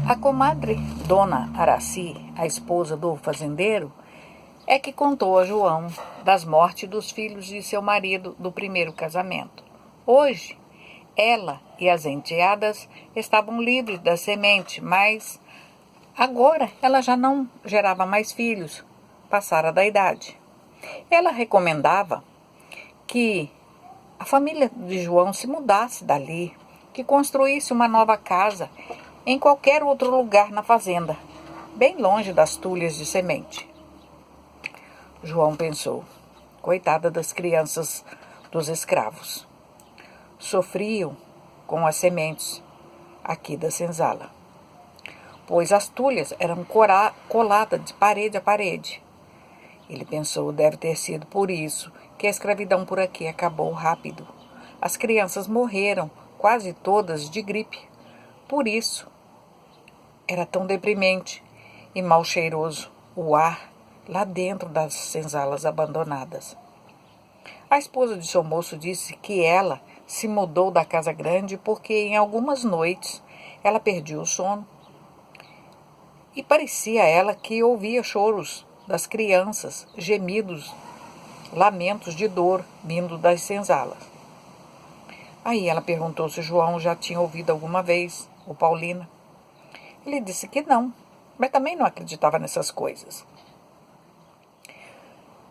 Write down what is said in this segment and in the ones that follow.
A comadre Dona Araci, a esposa do fazendeiro, é que contou a João das mortes dos filhos de seu marido do primeiro casamento. Hoje, ela e as enteadas estavam livres da semente, mas agora ela já não gerava mais filhos, passara da idade. Ela recomendava que a família de João se mudasse dali, que construísse uma nova casa em qualquer outro lugar na fazenda, bem longe das tulhas de semente. João pensou, coitada das crianças dos escravos. Sofriam com as sementes aqui da senzala, pois as tulhas eram coladas de parede a parede. Ele pensou, deve ter sido por isso que a escravidão por aqui acabou rápido. As crianças morreram, quase todas de gripe. Por isso, era tão deprimente e mal cheiroso o ar lá dentro das senzalas abandonadas. A esposa de seu moço disse que ela se mudou da casa grande porque em algumas noites ela perdia o sono e parecia a ela que ouvia choros das crianças, gemidos, lamentos de dor vindo das senzalas. Aí ela perguntou se João já tinha ouvido alguma vez, ou Paulina. Ele disse que não, mas também não acreditava nessas coisas.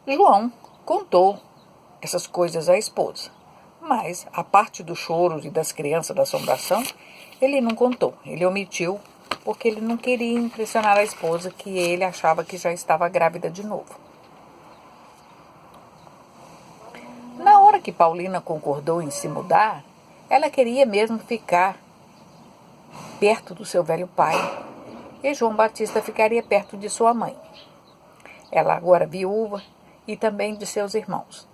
João contou essas coisas à esposa, mas a parte dos choros e das crianças da assombração, ele não contou, ele omitiu, porque ele não queria impressionar a esposa que ele achava que já estava grávida de novo. Na hora que Paulina concordou em se mudar, ela queria mesmo ficar perto do seu velho pai, e João Batista ficaria perto de sua mãe. Ela agora viúva e também de seus irmãos.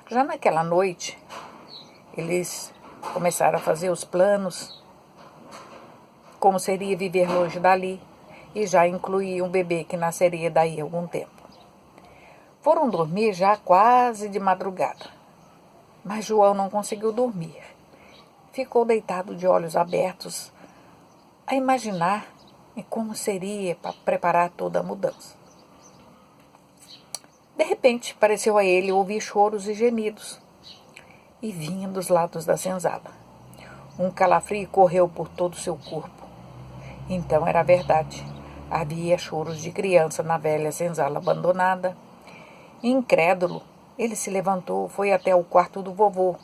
Já naquela noite, eles começaram a fazer os planos, como seria viver longe dali, e já incluía um bebê que nasceria daí a algum tempo. Foram dormir já quase de madrugada, mas João não conseguiu dormir. Ficou deitado de olhos abertos, a imaginar como seria para preparar toda a mudança. De repente, pareceu a ele ouvir choros e gemidos, e vinha dos lados da senzala. Um calafrio correu por todo o seu corpo. Então era verdade. Havia choros de criança na velha senzala abandonada. Incrédulo, ele se levantou, foi até o quarto do vovô.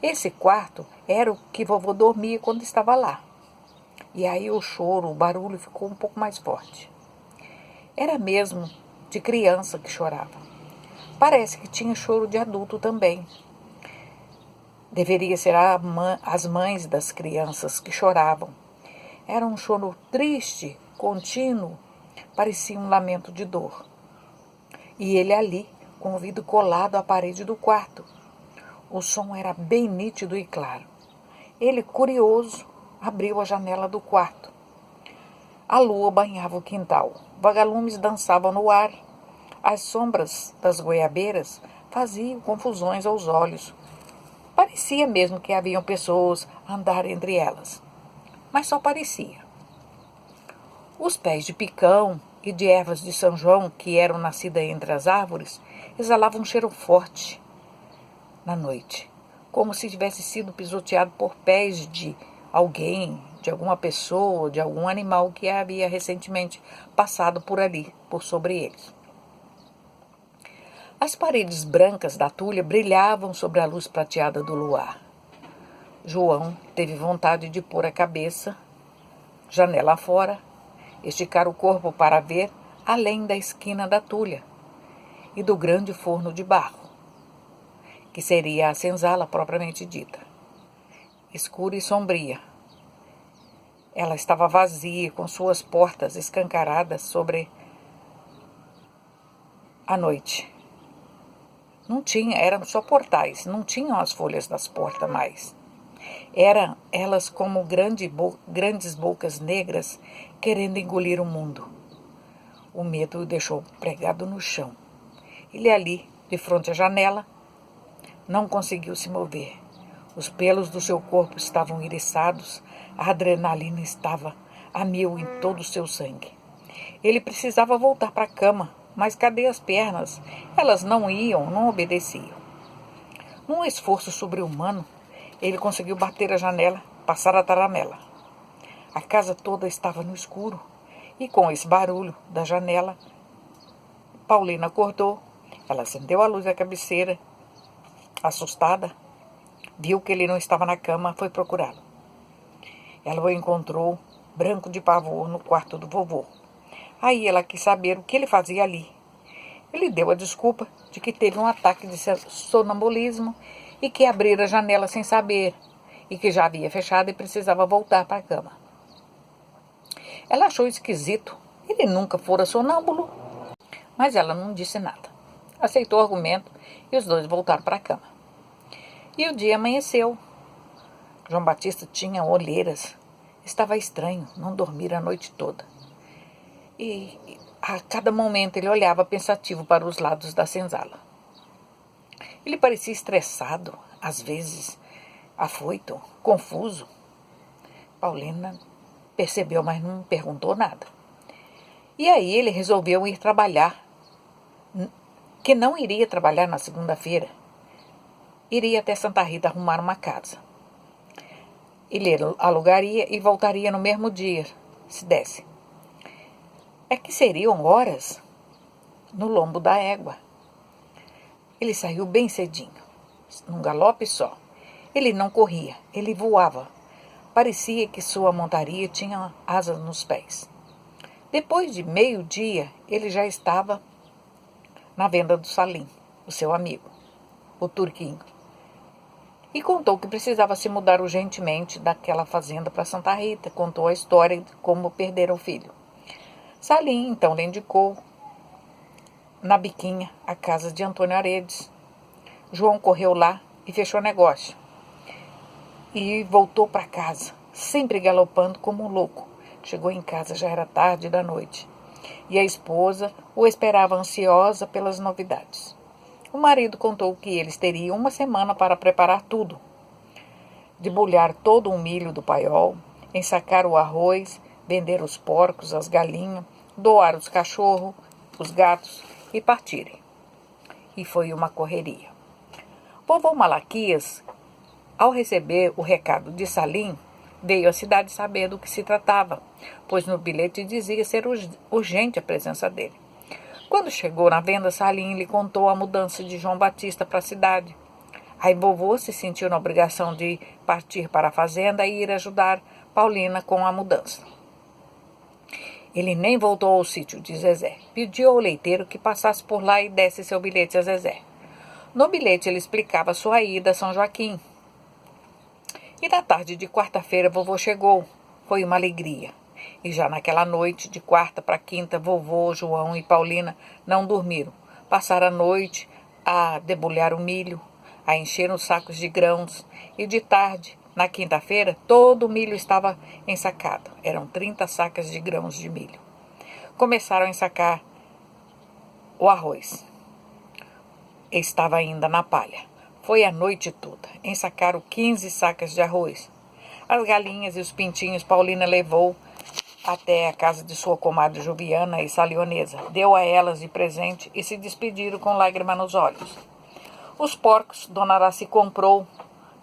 Esse quarto era o que vovô dormia quando estava lá. E aí o choro, o barulho ficou um pouco mais forte. Era mesmo de criança que chorava. Parece que tinha choro de adulto também. Deveria ser as mães das crianças que choravam. Era um choro triste, contínuo, parecia um lamento de dor. E ele ali, com o ouvido colado à parede do quarto. O som era bem nítido e claro. Ele, curioso, abriu a janela do quarto. A lua banhava o quintal. Vagalumes dançavam no ar. As sombras das goiabeiras faziam confusões aos olhos. Parecia mesmo que haviam pessoas a andar entre elas. Mas só parecia. Os pés de picão e de ervas de São João, que eram nascidas entre as árvores, exalavam um cheiro forte na noite, como se tivesse sido pisoteado por pés de alguém, de alguma pessoa, de algum animal que havia recentemente passado por ali, por sobre eles. As paredes brancas da tulha brilhavam sobre a luz prateada do luar. João teve vontade de pôr a cabeça, janela fora, esticar o corpo para ver além da esquina da tulha e do grande forno de barro, que seria a senzala propriamente dita, escura e sombria. Ela estava vazia, com suas portas escancaradas sobre a noite. Não tinha, eram só portais, não tinham as folhas das portas mais. Eram elas como grandes bocas negras querendo engolir o mundo. O medo o deixou pregado no chão. Ele ali, de frente à janela, não conseguiu se mover. Os pelos do seu corpo estavam eriçados, a adrenalina estava a mil em todo o seu sangue. Ele precisava voltar para a cama, mas cadê as pernas? Elas não iam, não obedeciam. Num esforço sobre-humano, ele conseguiu bater a janela, passar a taramela. A casa toda estava no escuro, e com esse barulho da janela, Paulina acordou. Ela acendeu a luz da cabeceira, assustada, viu que ele não estava na cama, foi procurá-lo. Ela o encontrou, branco de pavor, no quarto do vovô. Aí ela quis saber o que ele fazia ali. Ele deu a desculpa de que teve um ataque de sonambulismo e que abrira a janela sem saber, e que já havia fechado e precisava voltar para a cama. Ela achou esquisito. Ele nunca fora sonâmbulo. Mas ela não disse nada. Aceitou o argumento e os dois voltaram para a cama. E o dia amanheceu. João Batista tinha olheiras. Estava estranho, não dormira a noite toda. E a cada momento ele olhava pensativo para os lados da senzala. Ele parecia estressado, às vezes afoito, confuso. Paulina percebeu, mas não perguntou nada. E aí ele resolveu ir trabalhar, que não iria trabalhar na segunda-feira. Iria até Santa Rita arrumar uma casa. Ele alugaria e voltaria no mesmo dia, se desse. É que seriam horas no lombo da égua. Ele saiu bem cedinho, num galope só. Ele não corria, ele voava. Parecia que sua montaria tinha asas nos pés. Depois de meio-dia, ele já estava na venda do Salim, o seu amigo, o Turquinho. E contou que precisava se mudar urgentemente daquela fazenda para Santa Rita. Contou a história de como perderam o filho. Salim, então, lhe indicou na biquinha a casa de Antônio Aredes. João correu lá e fechou negócio. E voltou para casa, sempre galopando como um louco. Chegou em casa, já era tarde da noite. E a esposa o esperava ansiosa pelas novidades. O marido contou que eles teriam uma semana para preparar tudo. Debulhar todo o milho do paiol, ensacar o arroz, vender os porcos, as galinhas, doar os cachorros, os gatos e partirem. E foi uma correria. Vovô Malaquias, ao receber o recado de Salim, veio à cidade saber do que se tratava, pois no bilhete dizia ser urgente a presença dele. Quando chegou na venda, Salim lhe contou a mudança de João Batista para a cidade. Aí vovô se sentiu na obrigação de partir para a fazenda e ir ajudar Paulina com a mudança. Ele nem voltou ao sítio de Zezé. Pediu ao leiteiro que passasse por lá e desse seu bilhete a Zezé. No bilhete ele explicava sua ida a São Joaquim. E na tarde de quarta-feira vovô chegou. Foi uma alegria. E já naquela noite, de quarta para quinta, vovô, João e Paulina não dormiram. Passaram a noite a debulhar o milho, a encher os sacos de grãos. E de tarde, na quinta-feira, todo o milho estava ensacado. Eram 30 sacas de grãos de milho. Começaram a ensacar o arroz. Estava ainda na palha. Foi a noite toda. Ensacaram 15 sacas de arroz. As galinhas e os pintinhos Paulina levou até a casa de sua comadre Joviana e Salionesa. Deu a elas de presente e se despediram com lágrima nos olhos. Os porcos Dona Araci comprou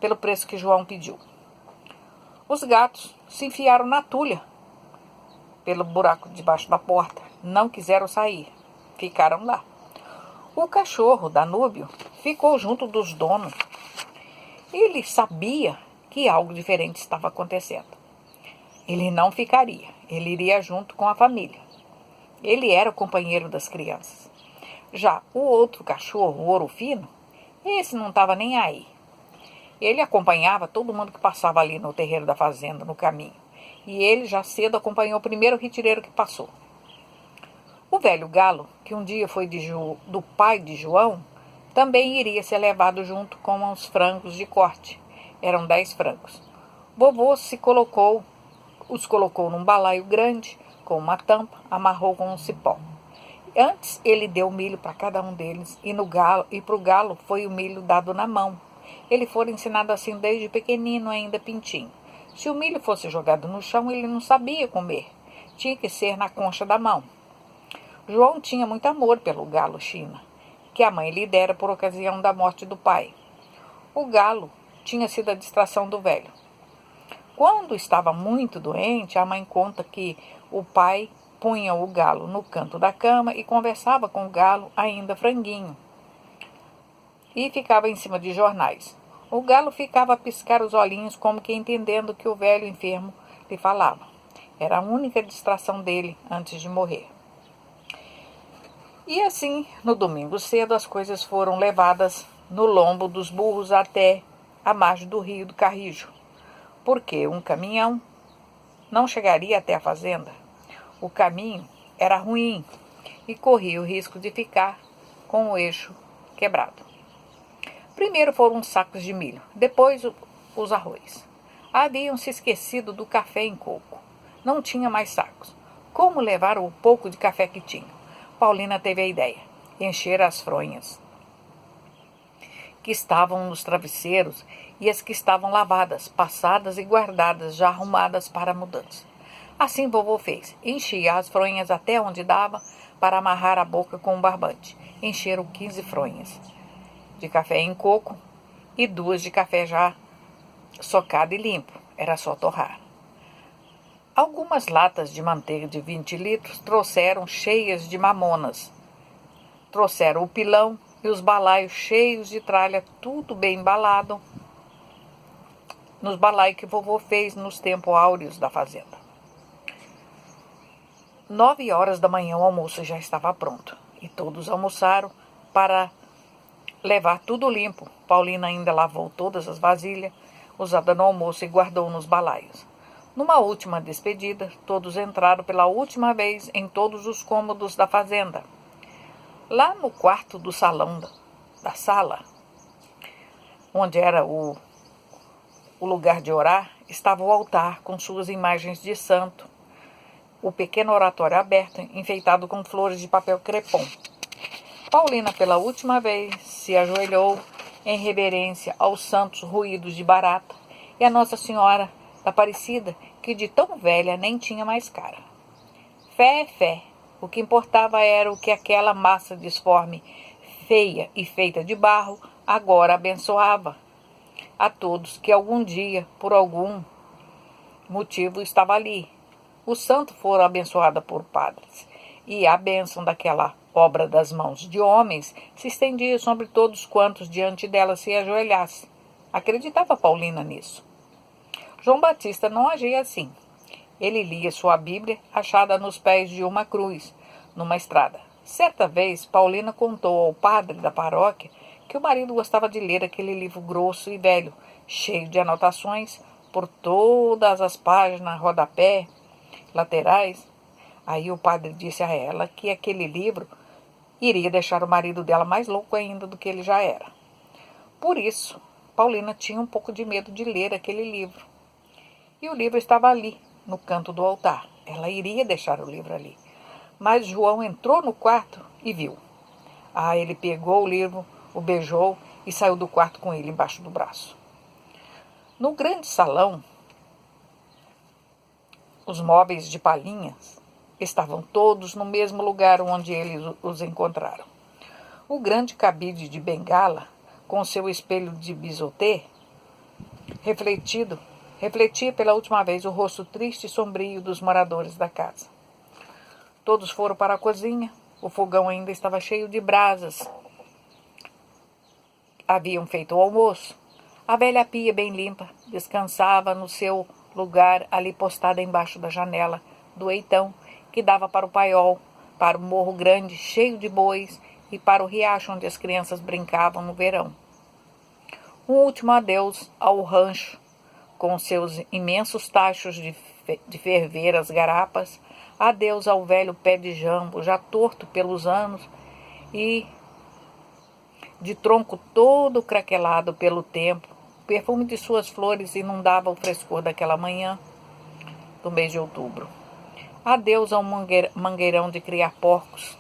pelo preço que João pediu. Os gatos se enfiaram na tulha pelo buraco debaixo da porta. Não quiseram sair. Ficaram lá. O cachorro, Danúbio, ficou junto dos donos. Ele sabia que algo diferente estava acontecendo. Ele não ficaria. Ele iria junto com a família. Ele era o companheiro das crianças. Já o outro cachorro, o Ouro Fino, esse não estava nem aí. Ele acompanhava todo mundo que passava ali no terreiro da fazenda, no caminho. E ele já cedo acompanhou o primeiro retireiro que passou. O velho Galo, que um dia foi do pai de João, também iria ser levado junto com os frangos de corte. Eram 10 frangos. Vovô os colocou num balaio grande, com uma tampa, amarrou com um cipó. Antes ele deu milho para cada um deles, e para o galo foi o milho dado na mão. Ele foi ensinado assim desde pequenino, ainda pintinho. Se o milho fosse jogado no chão, ele não sabia comer. Tinha que ser na concha da mão. João tinha muito amor pelo galo China, que a mãe lhe dera por ocasião da morte do pai. O galo tinha sido a distração do velho. Quando estava muito doente, a mãe conta que o pai punha o galo no canto da cama e conversava com o galo, ainda franguinho, e ficava em cima de jornais. O galo ficava a piscar os olhinhos como que entendendo o que o velho enfermo lhe falava. Era a única distração dele antes de morrer. E assim, no domingo cedo, as coisas foram levadas no lombo dos burros até a margem do rio do Carrijo, porque um caminhão não chegaria até a fazenda. O caminho era ruim e corria o risco de ficar com o eixo quebrado. Primeiro foram os sacos de milho, depois os arroz. Haviam se esquecido do café em coco. Não tinha mais sacos. Como levar o pouco de café que tinha? Paulina teve a ideia: encher as fronhas que estavam nos travesseiros e as que estavam lavadas, passadas e guardadas, já arrumadas para a mudança. Assim vovô fez. Enchia as fronhas até onde dava para amarrar a boca com um barbante. Encheram 15 fronhas de café em coco e 2 de café já socado e limpo. Era só torrar. Algumas latas de manteiga de 20 litros trouxeram cheias de mamonas. Trouxeram o pilão e os balaios cheios de tralha, tudo bem embalado, nos balaios que vovô fez nos tempos áureos da fazenda. 9 horas da manhã o almoço já estava pronto e todos almoçaram para levar tudo limpo. Paulina ainda lavou todas as vasilhas usadas no almoço e guardou nos balaios. Numa última despedida, todos entraram pela última vez em todos os cômodos da fazenda. Lá no quarto do salão da sala, onde era o lugar de orar, estava o altar com suas imagens de santo, o pequeno oratório aberto, enfeitado com flores de papel crepom. Paulina, pela última vez, se ajoelhou em reverência aos santos ruídos de barata e a Nossa Senhora da Aparecida, que de tão velha nem tinha mais cara. Fé é fé. O que importava era o que aquela massa disforme, feia e feita de barro, agora abençoava a todos que algum dia, por algum motivo, estava ali. O santo fora abençoada por padres, e a bênção daquela obra das mãos de homens se estendia sobre todos quantos diante dela se ajoelhasse. Acreditava Paulina nisso. João Batista não agia assim. Ele lia sua Bíblia, achada nos pés de uma cruz, numa estrada. Certa vez, Paulina contou ao padre da paróquia que o marido gostava de ler aquele livro grosso e velho, cheio de anotações por todas as páginas, rodapé, laterais. Aí o padre disse a ela que aquele livro iria deixar o marido dela mais louco ainda do que ele já era. Por isso, Paulina tinha um pouco de medo de ler aquele livro. E o livro estava ali, no canto do altar. Ela iria deixar o livro ali. Mas João entrou no quarto e viu. Ele pegou o livro, o beijou e saiu do quarto com ele embaixo do braço. No grande salão, os móveis de palhinhas estavam todos no mesmo lugar onde eles os encontraram. O grande cabide de bengala, com seu espelho de bisotê, refletia pela última vez o rosto triste e sombrio dos moradores da casa. Todos foram para a cozinha. O fogão ainda estava cheio de brasas. Haviam feito o almoço. A velha pia, bem limpa, descansava no seu lugar ali postada embaixo da janela do eitão que dava para o paiol, para o morro grande cheio de bois e para o riacho onde as crianças brincavam no verão. Um último adeus ao rancho, com seus imensos tachos de ferver as garapas, adeus ao velho pé de jambo, já torto pelos anos e de tronco todo craquelado pelo tempo. O perfume de suas flores inundava o frescor daquela manhã do mês de outubro. Adeus ao mangueirão de criar porcos,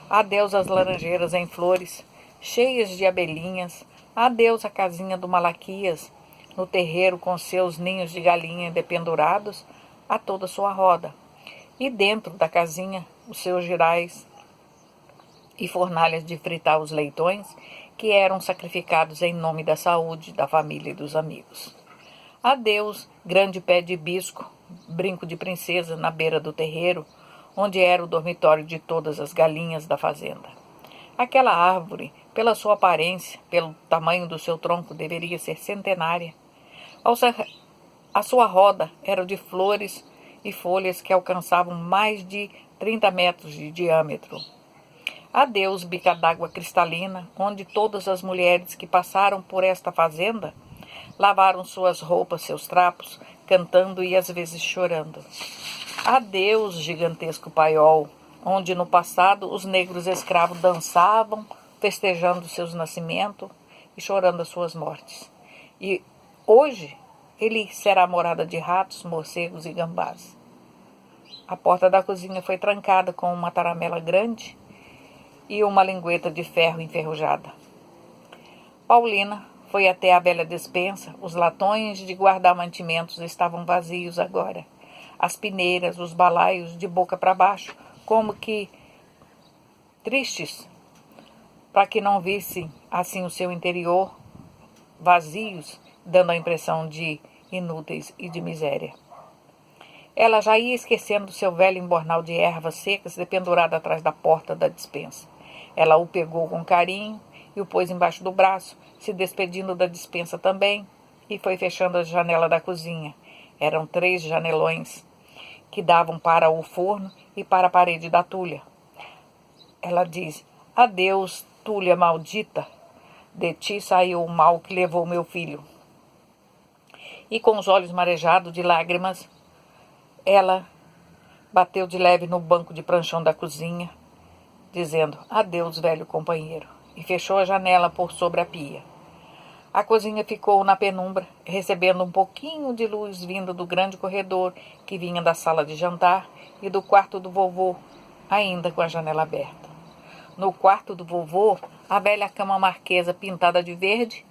adeus às laranjeiras em flores, cheias de abelhinhas, adeus à casinha do Malaquias, no terreiro com seus ninhos de galinha dependurados a toda sua roda, e dentro da casinha os seus girais e fornalhas de fritar os leitões que eram sacrificados em nome da saúde, da família e dos amigos. Adeus, grande pé de hibisco, brinco de princesa na beira do terreiro, onde era o dormitório de todas as galinhas da fazenda. Aquela árvore, pela sua aparência, pelo tamanho do seu tronco, deveria ser centenária. A sua roda era de flores e folhas que alcançavam mais de 30 metros de diâmetro. Adeus, bica d'água cristalina, onde todas as mulheres que passaram por esta fazenda lavaram suas roupas, seus trapos, cantando e às vezes chorando. Adeus, gigantesco paiol, onde no passado os negros escravos dançavam, festejando seus nascimentos e chorando as suas mortes. E hoje ele será morada de ratos, morcegos e gambás. A porta da cozinha foi trancada com uma taramela grande e uma lingueta de ferro enferrujada. Paulina foi até a velha despensa. Os latões de guardar mantimentos estavam vazios agora. As peneiras, os balaios de boca para baixo, como que tristes, para que não vissem assim o seu interior, vazios, dando a impressão de inúteis e de miséria. Ela já ia esquecendo seu velho embornal de ervas secas dependurado atrás da porta da despensa. Ela o pegou com carinho e o pôs embaixo do braço, se despedindo da despensa também, e foi fechando a janela da cozinha. Eram 3 janelões que davam para o forno e para a parede da tulha. Ela diz: adeus, tulha maldita, de ti saiu o mal que levou meu filho. E com os olhos marejados de lágrimas, ela bateu de leve no banco de pranchão da cozinha, dizendo: adeus, velho companheiro, e fechou a janela por sobre a pia. A cozinha ficou na penumbra, recebendo um pouquinho de luz vinda do grande corredor que vinha da sala de jantar e do quarto do vovô, ainda com a janela aberta. No quarto do vovô, a velha cama marquesa pintada de verde,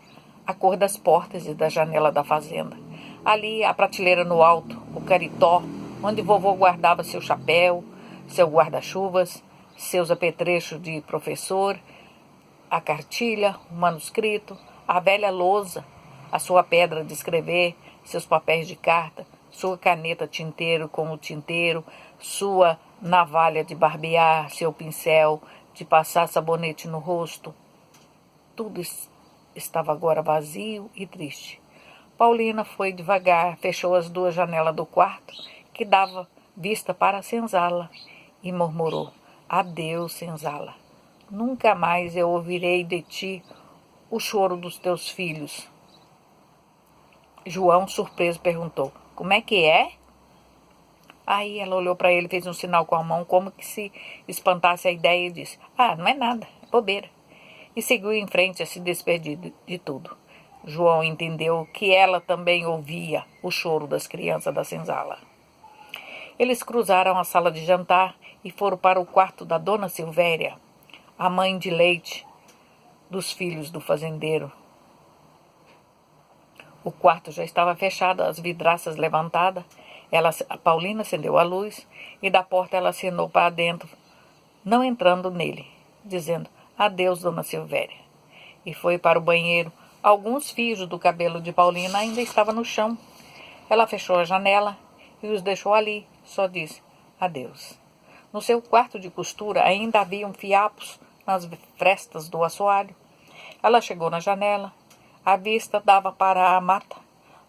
a cor das portas e da janela da fazenda. Ali, a prateleira no alto, o caritó, onde vovô guardava seu chapéu, seu guarda-chuvas, seus apetrechos de professor, a cartilha, o manuscrito, a velha lousa, a sua pedra de escrever, seus papéis de carta, sua caneta tinteiro com o tinteiro, sua navalha de barbear, seu pincel de passar sabonete no rosto. Tudo estava agora vazio e triste. Paulina foi devagar, fechou as 2 janelas do quarto, que dava vista para a senzala, e murmurou: adeus, senzala. Nunca mais eu ouvirei de ti o choro dos teus filhos. João, surpreso, perguntou: como é que é? Aí ela olhou para ele, fez um sinal com a mão, como que se espantasse a ideia, e disse: não é nada, é bobeira. E seguiu em frente a se despedir de tudo. João entendeu que ela também ouvia o choro das crianças da senzala. Eles cruzaram a sala de jantar e foram para o quarto da dona Silvéria, a mãe de leite dos filhos do fazendeiro. O quarto já estava fechado, as vidraças levantadas. A Paulina acendeu a luz e da porta ela acenou para dentro, não entrando nele, dizendo: adeus, dona Silvéria. E foi para o banheiro. Alguns fios do cabelo de Paulina ainda estavam no chão. Ela fechou a janela e os deixou ali, só disse: adeus. No seu quarto de costura ainda haviam fiapos nas frestas do assoalho. Ela chegou na janela. A vista dava para a mata.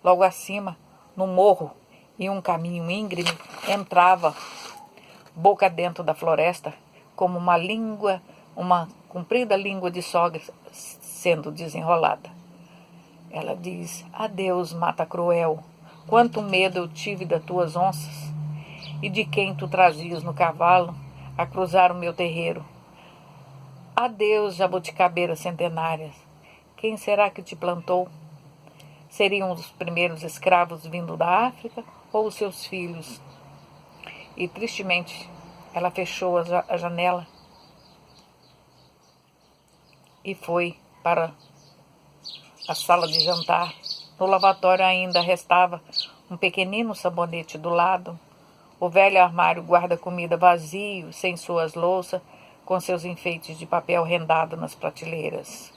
Logo acima, no morro, e um caminho íngreme entrava boca dentro da floresta, como uma comprida língua de sogra sendo desenrolada. Ela diz: adeus, mata cruel. Quanto medo eu tive das tuas onças e de quem tu trazias no cavalo a cruzar o meu terreiro. Adeus, jabuticabeiras centenárias. Quem será que te plantou? Seriam os primeiros escravos vindo da África ou os seus filhos? E tristemente ela fechou a janela e foi para a sala de jantar, No lavatório ainda restava um pequenino sabonete do lado. O velho armário guarda-comida vazio, sem suas louças, com seus enfeites de papel rendado nas prateleiras.